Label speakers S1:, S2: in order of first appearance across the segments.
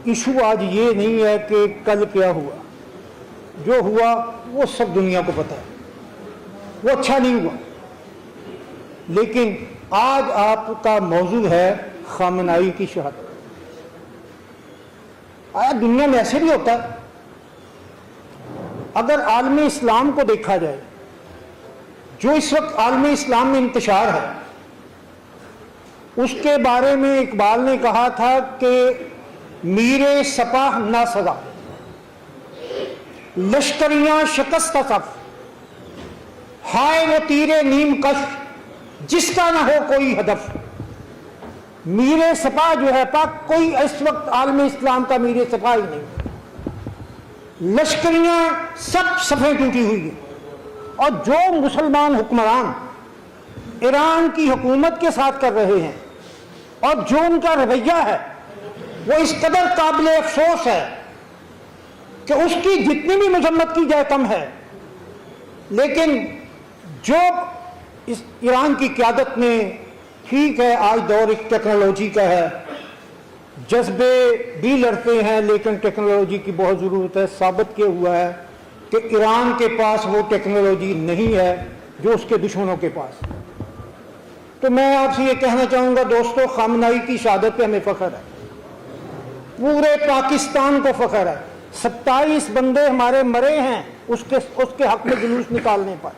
S1: Issue آج یہ نہیں ہے کہ کل کیا ہوا، جو ہوا وہ سب دنیا کو پتہ ہے، وہ اچھا نہیں ہوا، لیکن آج آپ کا موضوع ہے خامنائی کی شہادت۔ آیا دنیا میں ایسے بھی ہوتا ہے؟ اگر عالم اسلام کو دیکھا جائے، جو اس وقت عالم اسلام میں انتشار ہے، اس کے بارے میں اقبال نے کہا تھا کہ میرے سپاہ نہ سزا، لشکریاں شکست صف، ہائے وہ تیرے نیم کش جس کا نہ ہو کوئی ہدف۔ میرے سپاہ جو ہے پاک، کوئی اس وقت عالم اسلام کا میرے سپاہ ہی نہیں، لشکریاں سب صفیں ٹوٹی ہوئی ہیں، اور جو مسلمان حکمران ایران کی حکومت کے ساتھ کر رہے ہیں اور جو ان کا رویہ ہے وہ اس قدر قابل افسوس ہے کہ اس کی جتنی بھی مذمت کی جائے کم ہے۔ لیکن جو اس ایران کی قیادت نے، ٹھیک ہے آج دور ایک ٹیکنالوجی کا ہے، جذبے بھی لڑتے ہیں لیکن ٹیکنالوجی کی بہت ضرورت ہے، ثابت کیا ہوا ہے کہ ایران کے پاس وہ ٹیکنالوجی نہیں ہے جو اس کے دشمنوں کے پاس۔ تو میں آپ سے یہ کہنا چاہوں گا دوستو، خامنائی کی شہادت پہ ہمیں فخر ہے، پورے پاکستان کو فخر ہے۔ 27 بندے ہمارے مرے ہیں اس کے حق میں جلوس نکالنے پر،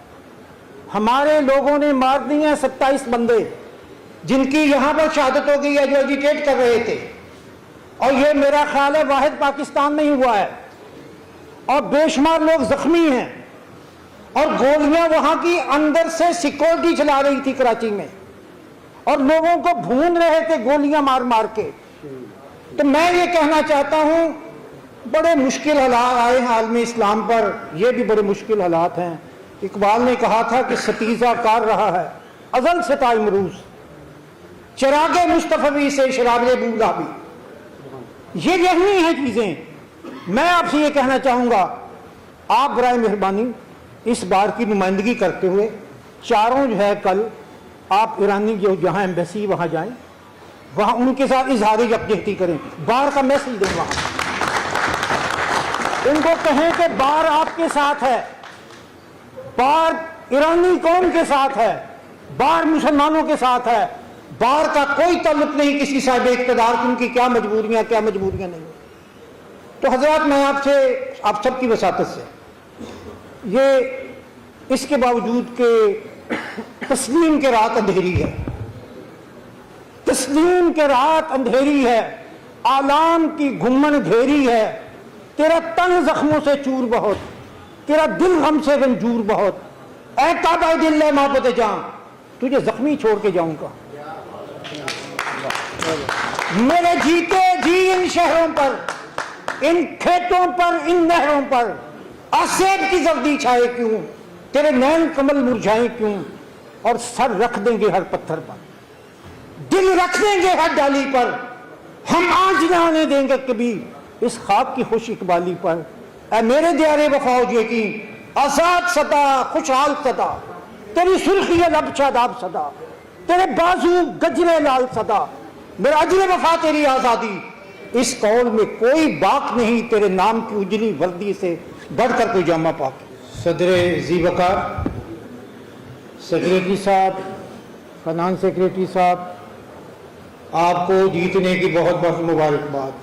S1: ہمارے لوگوں نے مار دی ہیں 27 بندے جن کی یہاں پر شہادت ہو گئی ہے، جو ایجیٹیٹ کر رہے تھے، اور یہ میرا خیال ہے واحد پاکستان میں ہی ہوا ہے، اور بے شمار لوگ زخمی ہیں، اور گولیاں وہاں کی اندر سے سیکورٹی چلا رہی تھی کراچی میں، اور لوگوں کو بھون رہے تھے گولیاں مار مار کے۔ تو میں یہ کہنا چاہتا ہوں بڑے مشکل حالات آئے ہیں عالم اسلام پر، یہ بھی بڑے مشکل حالات ہیں۔ اقبال نے کہا تھا کہ ستیزہ کار رہا ہے ازل سے تا امروز، چراغ مصطفی سے شراب بولا بھی، یہ یہی ہیں چیزیں۔ میں آپ سے یہ کہنا چاہوں گا، آپ برائے مہربانی اس بار کی نمائندگی کرتے ہوئے چاروں جو ہے کل آپ ایرانی جو جہاں ایمبیسی وہاں جائیں، وہاں ان کے ساتھ اظہار یکجہتی کریں، بار کا میسج دیں، وہاں ان کو کہیں کہ بار آپ کے ساتھ ہے، بار ایرانی قوم کے ساتھ ہے، بار مسلمانوں کے ساتھ ہے، بار کا کوئی تعلق نہیں کسی صاحب اقتدار کی، ان کی کیا مجبوریاں نہیں۔ تو حضرات میں آپ سب کی وساطت سے یہ اس کے باوجود کہ تسلیم کے رات اندھیری ہے، تسلیم کے رات اندھیری ہے، آلام کی گھمن گھیری ہے، تیرا تن زخموں سے چور بہت، تیرا دل غم سے رنجور بہت، اے کعبہ دل ہے محبت جان، تجھے زخمی چھوڑ کے جاؤں گا۔ میرے جیتے جی ان شہروں پر، ان کھیتوں پر، ان نہروں پر آسیب کی زردی چھائے کیوں، تیرے نین کمل مرجھائیں کیوں، اور سر رکھ دیں گے ہر پتھر پر، دل رکھ دیں گے ہر ڈالی پر، ہم آنچ نہ آنے دیں گے کبھی اس خاک کی خوش اقبالی پر۔ اے میرے دیارے وفا و یقین، آزاد صدا خوشحال صدا، تیری سرخی لب شاداب صدا، تیرے بازو گجرے لال صدا، میرا اجر وفا تیری آزادی، اس قول میں کوئی باک نہیں تیرے نام کی اجلی وردی سے بڑھ کر کوئی جامع پاک۔ صدر ذی وقار، سیکریٹری صاحب، فنانس سیکریٹری صاحب، آپ کو جیتنے کی بہت بہت مبارکباد۔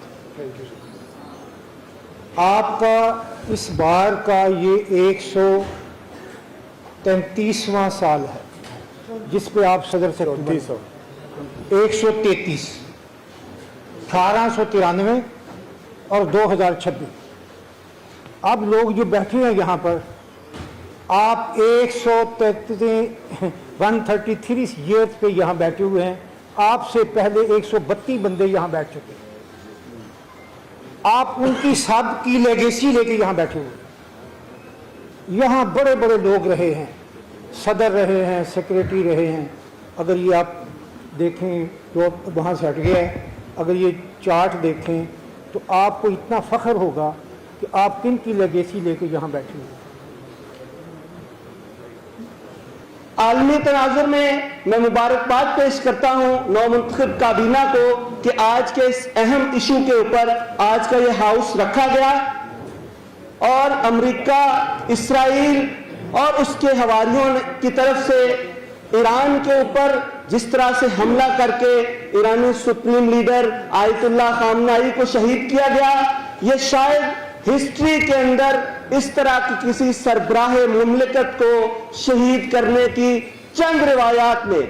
S1: آپ کا اس بار کا یہ 133واں سال ہے جس پہ آپ صدر سے 133، 1893 اور 2026۔ اب لوگ جو بیٹھے ہیں یہاں پر، آپ 133 ایئرز پہ یہاں بیٹھے ہوئے ہیں، آپ سے پہلے 132 بندے یہاں بیٹھ چکے ہیں، آپ ان کی سب کی لیگیسی لے کے یہاں بیٹھے ہوئے۔ یہاں بڑے بڑے لوگ رہے ہیں، صدر رہے ہیں، سیکریٹری رہے ہیں۔ اگر یہ آپ دیکھیں جو وہاں سے ہٹ گیا ہے، اگر یہ چارٹ دیکھیں تو آپ کو اتنا فخر ہوگا کہ آپ کن کی لیگیسی لے کے یہاں بیٹھے ہوئے۔
S2: عالمی تناظر میں میں مبارکباد پیش کرتا ہوں نو منتخب کابینہ کو کہ آج کے اس اہم ایشو کے اوپر آج کا یہ ہاؤس رکھا گیا اور امریکہ، اسرائیل اور اس کے حواریوں کی طرف سے ایران کے اوپر جس طرح سے حملہ کر کے ایرانی سپریم لیڈر آیت اللہ خامنائی کو شہید کیا گیا، یہ شاید ہسٹری کے اندر اس طرح کی کسی سربراہ مملکت کو شہید کرنے کی چند روایات میں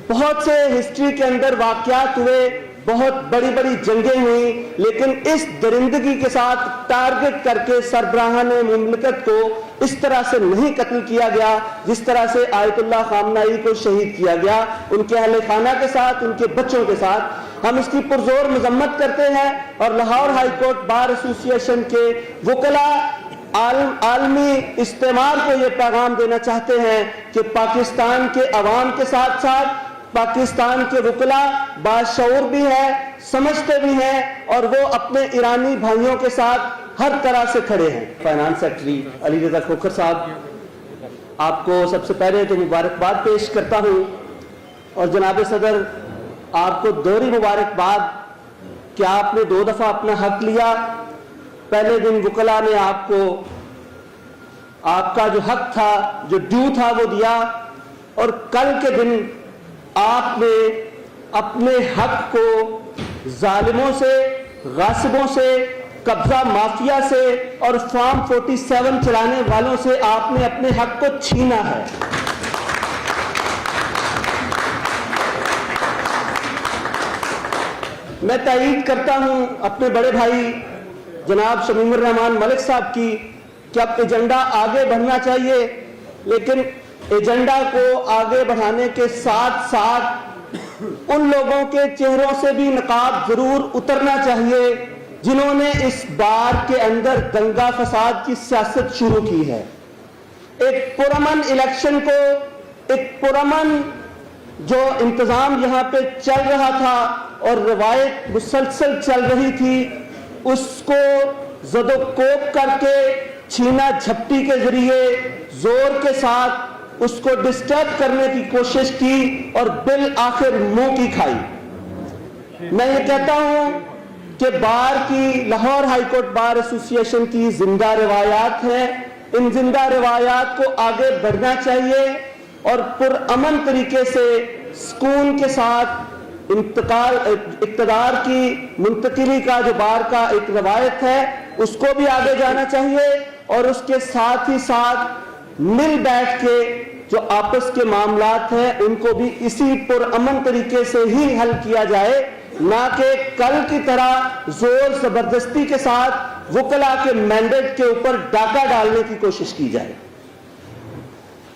S2: بہت سے ہسٹری کے اندر واقعات ہوئے، بہت بڑی بڑی جنگیں ہوئیں، لیکن اس درندگی کے ساتھ ٹارگٹ کر کے سربراہان مملکت کو اس طرح سے نہیں قتل کیا گیا جس طرح سے آیت اللہ خامنائی کو شہید کیا گیا، ان کے اہل خانہ کے ساتھ، ان کے بچوں کے ساتھ۔ ہم اس کی پرزور مذمت کرتے ہیں اور لاہور ہائی کورٹ بار ایسوسی ایشن کے وکلاء عالمی استعمار کو یہ پیغام دینا چاہتے ہیں کہ پاکستان کے عوام کے ساتھ ساتھ پاکستان کے وکلاء باشعور بھی ہے، سمجھتے بھی ہیں اور وہ اپنے ایرانی بھائیوں کے ساتھ ہر طرح سے کھڑے ہیں۔ فائنانس سیکرٹری علی رضا کھوکھر صاحب، آپ کو سب سے پہلے تو مبارکباد پیش کرتا ہوں اور جناب صدر آپ کو دوہری مبارکباد کہ آپ نے 2 دفعہ اپنا حق لیا۔ پہلے دن وکلاء نے آپ کو آپ کا جو حق تھا، جو ڈیو تھا وہ دیا، اور کل کے دن آپ نے اپنے حق کو ظالموں سے، غاصبوں سے، قبضہ مافیا سے اور فارم 47 چلانے والوں سے آپ نے اپنے حق کو چھینا ہے۔ میں تائید کرتا ہوں اپنے بڑے بھائی جناب شمیم الرحمان ملک صاحب کی کہ اب ایجنڈا آگے بڑھنا چاہیے، لیکن ایجنڈا کو آگے بڑھانے کے ساتھ ساتھ ان لوگوں کے چہروں سے بھی نقاب ضرور اترنا چاہیے جنہوں نے اس بار کے اندر دنگا فساد کی سیاست شروع کی ہے۔ ایک پرامن الیکشن کو، ایک پرامن جو انتظام یہاں پہ چل رہا تھا اور روایت مسلسل چل رہی تھی، اس کو زد و کوب کر کے چھینا جھپٹی کے ذریعے زور کے ساتھ اس کو ڈسٹرب کرنے کی کوشش کی اور بالآخر منہ کی کھائی۔ میں یہ کہتا ہوں کہ بار کی لاہور ہائی کورٹ بار ایسوسی ایشن کی زندہ روایات ہیں، ان زندہ روایات کو آگے بڑھنا چاہیے اور پرامن طریقے سے سکون کے ساتھ اقتدار کی منتقلی کا جو بار کا ایک روایت ہے اس کو بھی آگے جانا چاہیے، اور اس کے ساتھ ہی ساتھ مل بیٹھ کے جو آپس کے معاملات ہیں ان کو بھی اسی پرامن طریقے سے ہی حل کیا جائے، نہ کہ کل کی طرح زور زبردستی کے ساتھ وکلاء کے مینڈیٹ کے اوپر ڈاکہ ڈالنے کی کوشش کی جائے۔